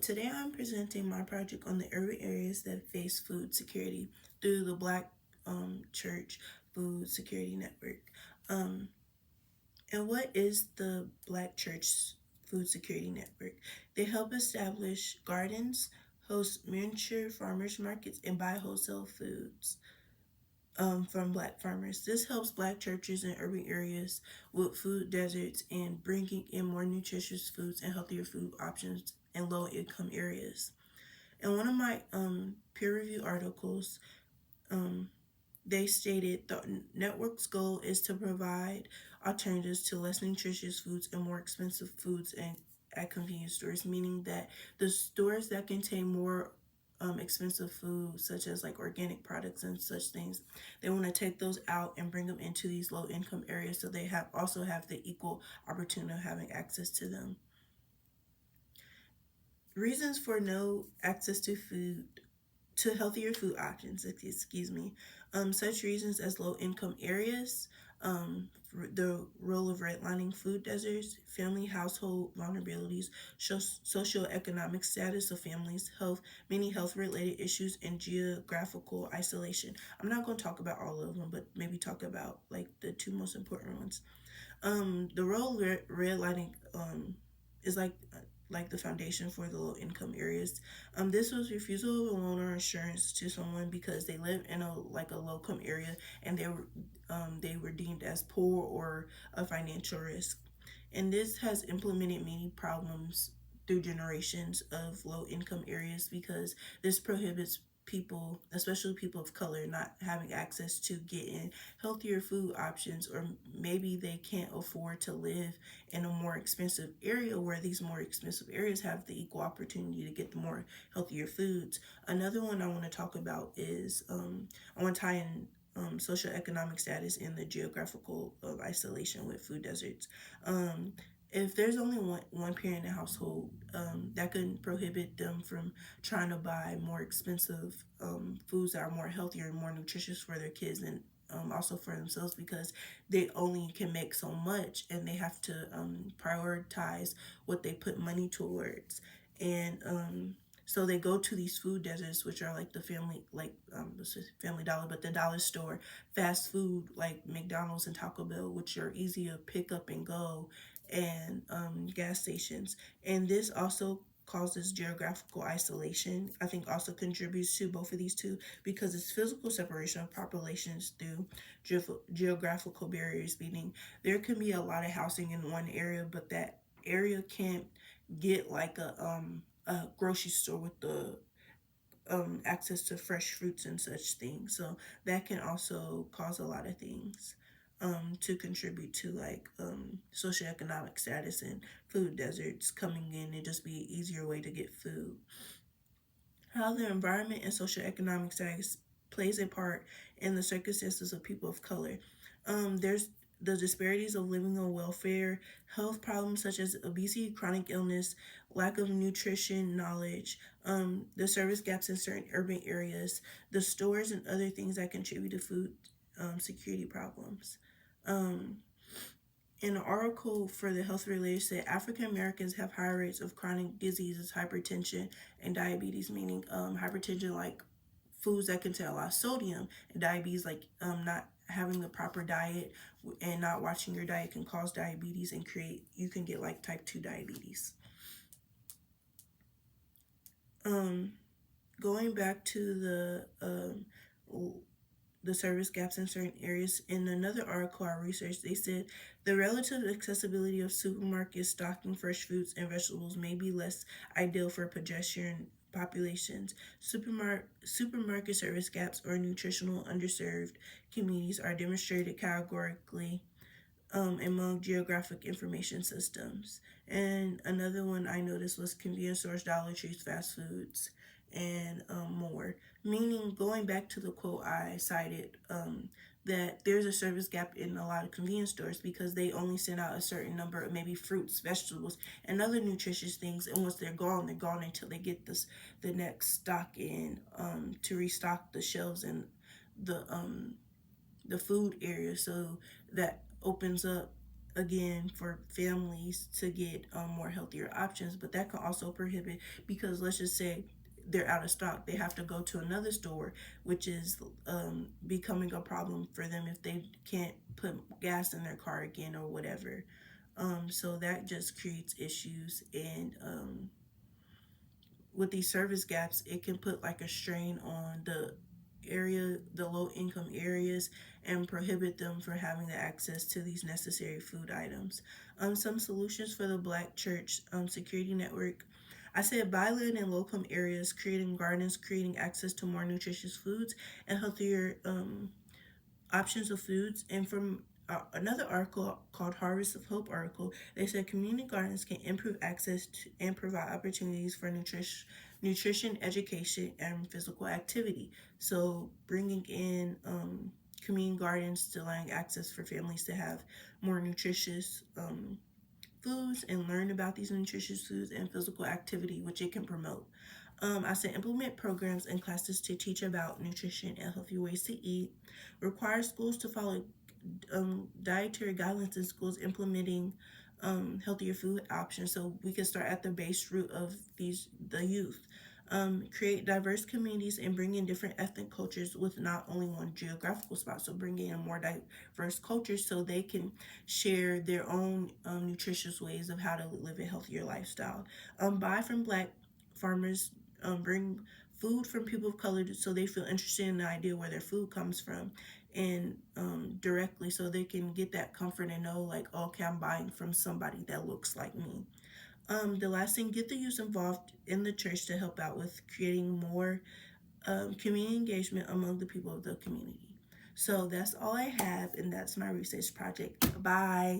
Today I'm presenting my project on the urban areas that face food security through the Black Church Food Security Network. Um, and what is the Black Church Food Security Network? They help establish gardens, host miniature farmers markets, and buy wholesale foods from Black farmers. This helps Black churches in urban areas with food deserts and bringing in more nutritious foods and healthier food options in low income areas. In one of my peer review articles, um, they stated the network's goal is to provide alternatives to less nutritious foods and more expensive foods and at convenience stores, meaning that the stores that contain more expensive food, such as like organic products and such things, they want to take those out and bring them into these low income areas so they have the equal opportunity of having access to them. Reasons for no access to healthier food options, excuse me. Such reasons as low income areas, the role of redlining food deserts, family household vulnerabilities, socioeconomic status of families, health, many health related issues, and geographical isolation. I'm not going to talk about all of them, but maybe talk about like the two most important ones. The role of redlining is like the foundation for the low income areas. This was refusal of a loan or insurance to someone because they live in a low income area and they were deemed as poor or a financial risk. And this has implemented many problems through generations of low income areas because this prohibits people, especially people of color, not having access to getting healthier food options, or maybe they can't afford to live in a more expensive area where these more expensive areas have the equal opportunity to get the more healthier foods. Another one I want to talk about is I want to tie in socioeconomic status and the geographical isolation with food deserts. If there's only one parent in the household, that could prohibit them from trying to buy more expensive foods that are more healthier and more nutritious for their kids and also for themselves because they only can make so much and they have to prioritize what they put money towards. And so they go to these food deserts, which are like the family, Family Dollar, but the dollar store, fast food like McDonald's and Taco Bell, which are easy to pick up and go, and gas stations. And this also causes geographical isolation. I think also contributes to both of these two because it's physical separation of populations through geographical barriers, meaning there can be a lot of housing in one area, but that area can't get like a grocery store with the access to fresh fruits and such things. So that can also cause a lot of things to contribute to like socioeconomic status and food deserts coming in and just be an easier way to get food. How the environment and socioeconomic status plays a part in the circumstances of people of color. There's the disparities of living on welfare, health problems such as obesity, chronic illness, lack of nutrition knowledge, the service gaps in certain urban areas, the stores and other things that contribute to food security problems. Um, in an article for the Health Related said African Americans have higher rates of chronic diseases, hypertension, and diabetes, meaning hypertension like foods that contain a lot of sodium, and diabetes like not having the proper diet and not watching your diet can cause diabetes and you can get like type 2 diabetes. Um, Going back to the service gaps in certain areas. In another article I researched, they said the relative accessibility of supermarkets stocking fresh fruits and vegetables may be less ideal for pedestrian populations. Supermarket service gaps or nutritional underserved communities are demonstrated categorically among geographic information systems. And another one I noticed was convenience stores, Dollar Trees, fast foods, and more. Meaning, going back to the quote I cited, that there's a service gap in a lot of convenience stores because they only send out a certain number of maybe fruits, vegetables, and other nutritious things. And once they're gone until they get the next stock in to restock the shelves and the the food area. So that opens up again for families to get more healthier options, but that can also prohibit, because let's just say they're out of stock, they have to go to another store, which is becoming a problem for them if they can't put gas in their car again or whatever. So that just creates issues, and with these service gaps, it can put like a strain on the low income areas, and prohibit them from having the access to these necessary food items. Some solutions for the Black Church Security Network. I said buy land in low income areas, creating gardens, creating access to more nutritious foods and healthier options of foods. And from another article called Harvest of Hope article, they said community gardens can improve access to and provide opportunities for nutrition, education, and physical activity. So bringing in community gardens to allowing access for families to have more nutritious foods and learn about these nutritious foods and physical activity, which it can promote. I said implement programs and classes to teach about nutrition and healthy ways to eat. Require schools to follow dietary guidelines in schools, implementing healthier food options. So we can start at the base root of the youth. Create diverse communities and bring in different ethnic cultures with not only one geographical spot. So bring in more diverse cultures so they can share their own nutritious ways of how to live a healthier lifestyle. Buy from Black farmers. Bring food from people of color so they feel interested in the idea where their food comes from, and directly, so they can get that comfort and know like, okay, I'm buying from somebody that looks like me. The last thing, get the youth involved in the church to help out with creating more community engagement among the people of the community. So that's all I have, and that's my research project. Bye.